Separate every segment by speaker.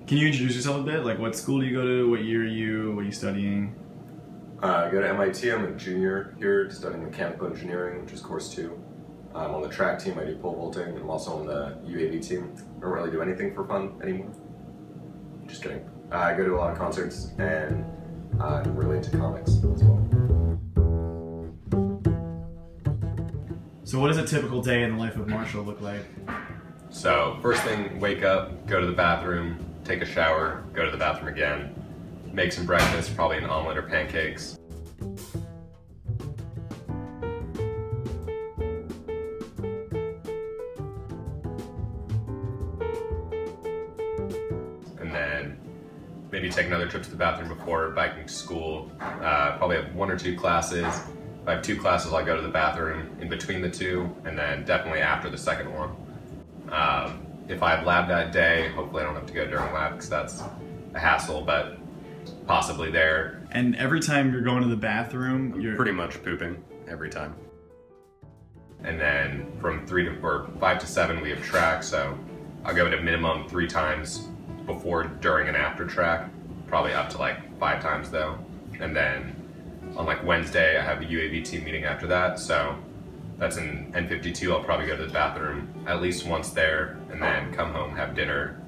Speaker 1: Can you introduce yourself a bit? Like, what school do you go to? What year are you? What are you studying?
Speaker 2: I go to MIT. I'm a junior here studying mechanical engineering, which is course 2. I'm on the track team. I do pole vaulting. I'm also on the UAV team. I don't really do anything for fun anymore. Just kidding. I go to a lot of concerts, and I'm really into comics as well.
Speaker 1: So what does a typical day in the life of Marshall look like?
Speaker 2: So first thing, wake up, go to the bathroom, take a shower, go to the bathroom again, make some breakfast, probably an omelet or pancakes. And then maybe take another trip to the bathroom before biking to school. Probably have 1 or 2 classes. If I have 2 classes, I'll go to the bathroom in between the 2, and then definitely after the second one. If I have lab that day, hopefully I don't have to go during lab because that's a hassle, but possibly there.
Speaker 1: And every time you're going to the bathroom, you're
Speaker 2: Pretty much pooping every time. And then from 5 to 7 we have track, so I'll go to minimum 3 times before, during, and after track, probably up to like 5 times though. And then on like Wednesday I have a UAV team meeting after that, so that's in N52. I'll probably go to the bathroom at least once there, and then come home, have dinner,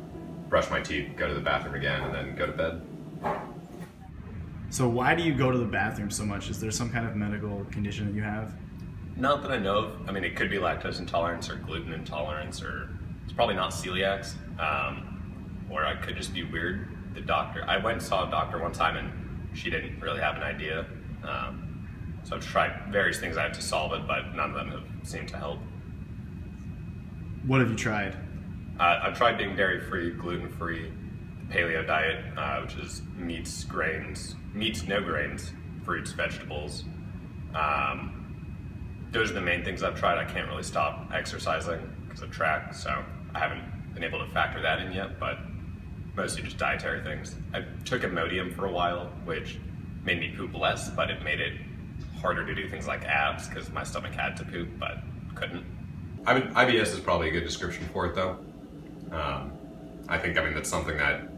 Speaker 2: brush my teeth, go to the bathroom again, and then go to bed.
Speaker 1: So why do you go to the bathroom so much? Is there some kind of medical condition that you have?
Speaker 3: Not that I know of. I mean, it could be lactose intolerance or gluten intolerance, or it's probably not celiacs, or I could just be weird. The doctor, I went and saw a doctor one time and she didn't really have an idea. So I've tried various things I have to solve it, but none of them have seemed to help.
Speaker 1: What have you tried?
Speaker 3: I've tried being dairy-free, gluten-free, paleo diet, which is meats, no grains, fruits, vegetables. Those are the main things I've tried. I can't really stop exercising because of track, so I haven't been able to factor that in yet, but mostly just dietary things. I took Imodium for a while, which made me poop less, but it made it harder to do things like abs because my stomach had to poop, but couldn't. IBS is probably a good description for it though. I think that's something that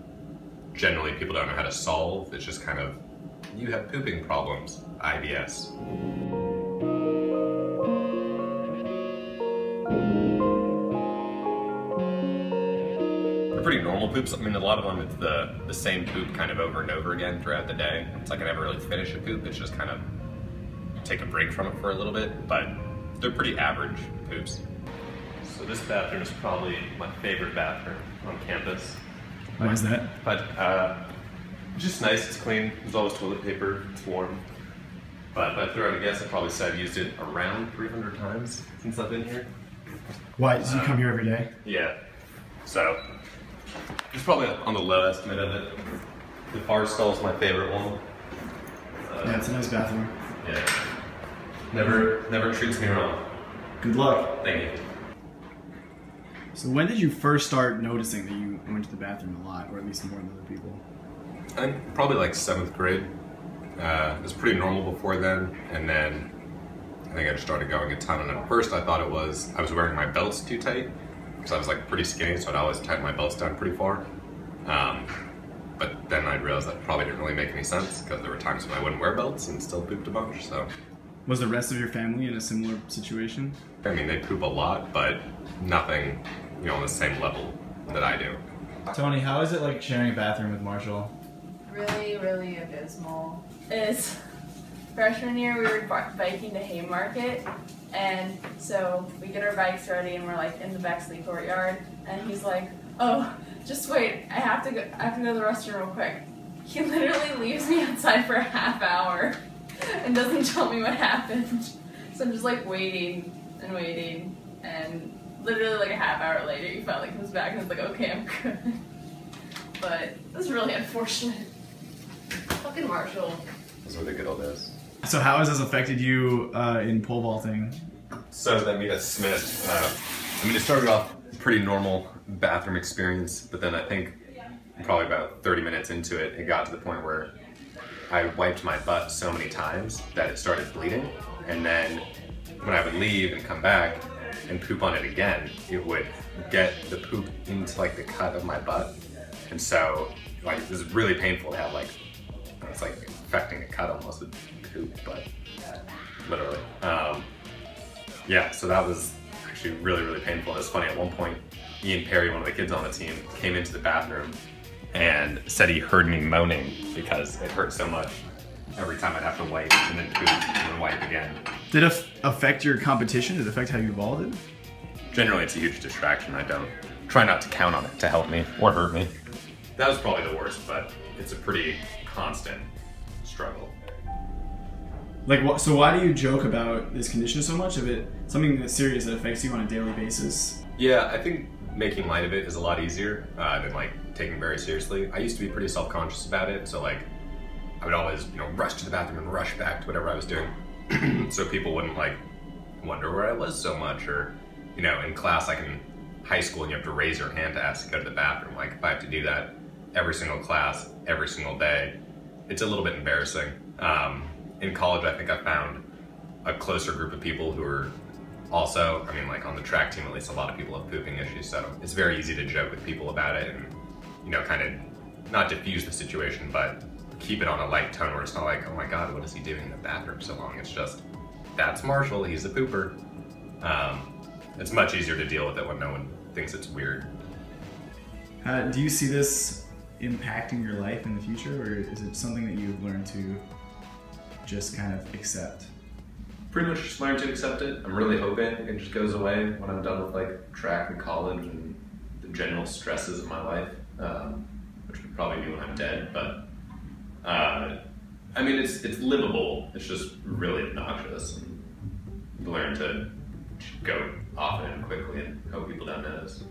Speaker 3: generally people don't know how to solve. It's just kind of, you have pooping problems, IBS. They're pretty normal poops. I mean, a lot of them, it's the same poop kind of over and over again throughout the day. It's like I never really finish a poop. It's just kind of take a break from it for a little bit, but they're pretty average poops. So this bathroom is probably my favorite bathroom on campus.
Speaker 1: Why is that?
Speaker 3: But it's just nice, it's clean, there's always toilet paper, it's warm. But if I throw out a guess, I'd probably say I've used it around 300 times since I've been here.
Speaker 1: Why? Do you come here every day?
Speaker 3: Yeah. So, it's probably on the low estimate of it. The bar stall is my favorite one.
Speaker 1: Yeah, it's a nice bathroom.
Speaker 3: Yeah. Never treats me wrong.
Speaker 1: Good luck.
Speaker 3: Thank you.
Speaker 1: So when did you first start noticing that you went to the bathroom a lot, or at least more than other people?
Speaker 2: I'm probably like 7th grade. It was pretty normal before then, and then I think I just started going a ton. And at first I thought I was wearing my belts too tight, because I was like pretty skinny, so I'd always tighten my belts down pretty far. But then I realized that probably didn't really make any sense, because there were times when I wouldn't wear belts and still pooped a bunch, so.
Speaker 1: Was the rest of your family in a similar situation?
Speaker 2: I mean, they poop a lot, but nothing, on the same level that I do.
Speaker 1: Tony, how is it like sharing a bathroom with Marshall?
Speaker 4: Really, really abysmal. It's freshman year, we were biking to Haymarket, and so we get our bikes ready and we're like in the Bexley courtyard, and he's like, oh, just wait, I have to go to the restroom real quick. He literally leaves me outside for a half hour and doesn't tell me what happened. So I'm just like waiting, and literally like a half hour later he finally comes back and is like, okay, I'm good. But it was really unfortunate. Fucking Marshall.
Speaker 2: Those were the good old days.
Speaker 1: So how has this affected you in pole vaulting?
Speaker 2: So that's Smith. It started off pretty normal bathroom experience, but then I think probably about 30 minutes into it, it got to the point where I wiped my butt so many times that it started bleeding, and then when I would leave and come back and poop on it again, it would get the poop into like the cut of my butt, And so, like, it was really painful to have, like, it's like affecting a cut almost with poop, but literally. Yeah, so that was actually really, really painful. It was funny, at one point, Ian Perry, one of the kids on the team, came into the bathroom and said he heard me moaning because it hurt so much every time I'd have to wipe and then poop and then wipe again.
Speaker 1: Did it affect your competition? Did it affect how you vaulted?
Speaker 2: Generally, it's a huge distraction. I don't try not to count on it to help me or hurt me. That was probably the worst, but it's a pretty constant struggle.
Speaker 1: Like, so why do you joke about this condition so much? Of it, something that's serious that affects you on a daily basis?
Speaker 2: Yeah, I think making light of it is a lot easier than like taking it very seriously. I used to be pretty self-conscious about it, so like I would always, rush to the bathroom and rush back to whatever I was doing, so people wouldn't like wonder where I was so much. Or, in class, like in high school, and you have to raise your hand to ask to go to the bathroom. Like if I have to do that every single class, every single day, it's a little bit embarrassing. In college, I think I found a closer group of people who are also, like on the track team, at least a lot of people have pooping issues, so it's very easy to joke with people about it and, kind of not diffuse the situation, but keep it on a light tone where it's not like, oh my God, what is he doing in the bathroom so long? It's just, that's Marshall, he's a pooper. It's much easier to deal with it when no one thinks it's weird.
Speaker 1: Do you see this impacting your life in the future, or is it something that you've learned to just kind of accept?
Speaker 2: Pretty much just learned to accept it. I'm really hoping it just goes away when I'm done with like track and college and the general stresses of my life, which would probably be when I'm dead, but it's livable. It's just really obnoxious, and learn to go often and quickly and hope people don't notice.